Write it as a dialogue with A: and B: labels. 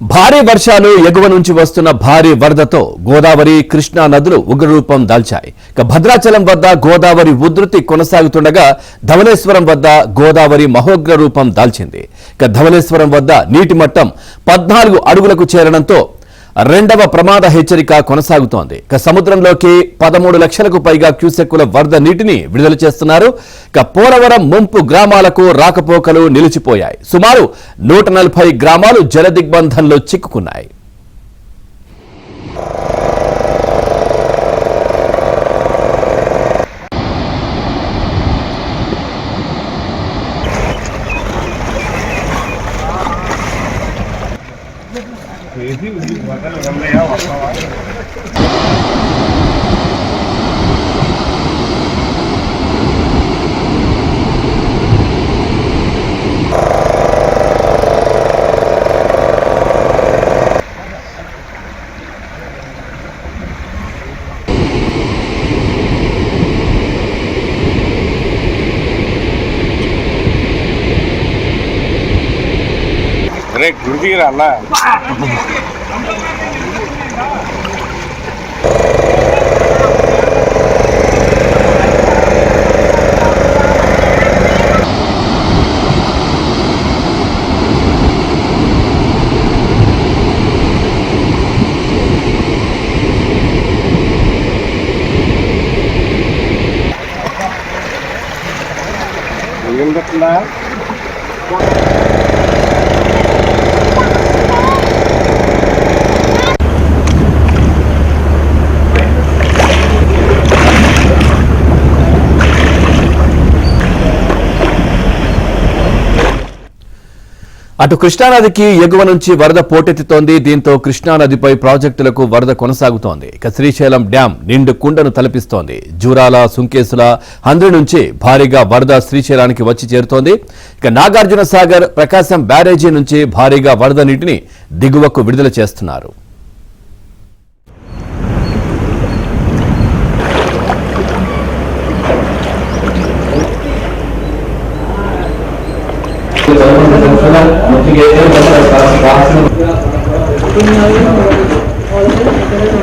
A: భారీ వర్షాలు ఎగువ నుంచి వస్తున్న భారీ వరదతో గోదావరి కృష్ణా నదులు ఉగ్రరూపం దాల్చాయి. భద్రాచలం వద్ద గోదావరి ఉధృతి కొనసాగుతుండగా ధవళేశ్వరం వద్ద గోదావరి మహోగ్ర రూపం దాల్చింది. ధవళేశ్వరం వద్ద నీటి మట్టం 14 అడుగులకు చేరడంతో రెండవ ప్రమాద హెచ్చరిక కొనసాగుతోంది. సముద్రంలోకి 13 లక్షలకు పైగా క్యూసెక్కుల వరద నీటిని విడుదల చేస్తున్నారు. పోలవరం ముంపు గ్రామాలకు రాకపోకలు నిలిచిపోయాయి. సుమారు 140 గ్రామాలు జలదిగ్బంధంలో చిక్కుకున్నాయి.
B: గుడిదిగిరా ఏం పెట్టిందా
A: అటు కృష్ణానదికి ఎగువ నుంచి వరద పోటెత్తుతోంది. దీంతో కృష్ణానదిపై ప్రాజెక్టులకు వరద కొనసాగుతోంది. శ్రీశైలం డ్యాం నిండు కుండను తలపిస్తోంది. జూరాల, సుంకేసుల, హంద్రి నుంచి భారీగా వరద శ్రీశైలానికి వచ్చి చేరుతోంది. నాగార్జున సాగర్, ప్రకాశం బ్యారేజీ నుంచి భారీగా వరద నీటిని దిగువకు విడుదల చేస్తున్నారు.
C: All of them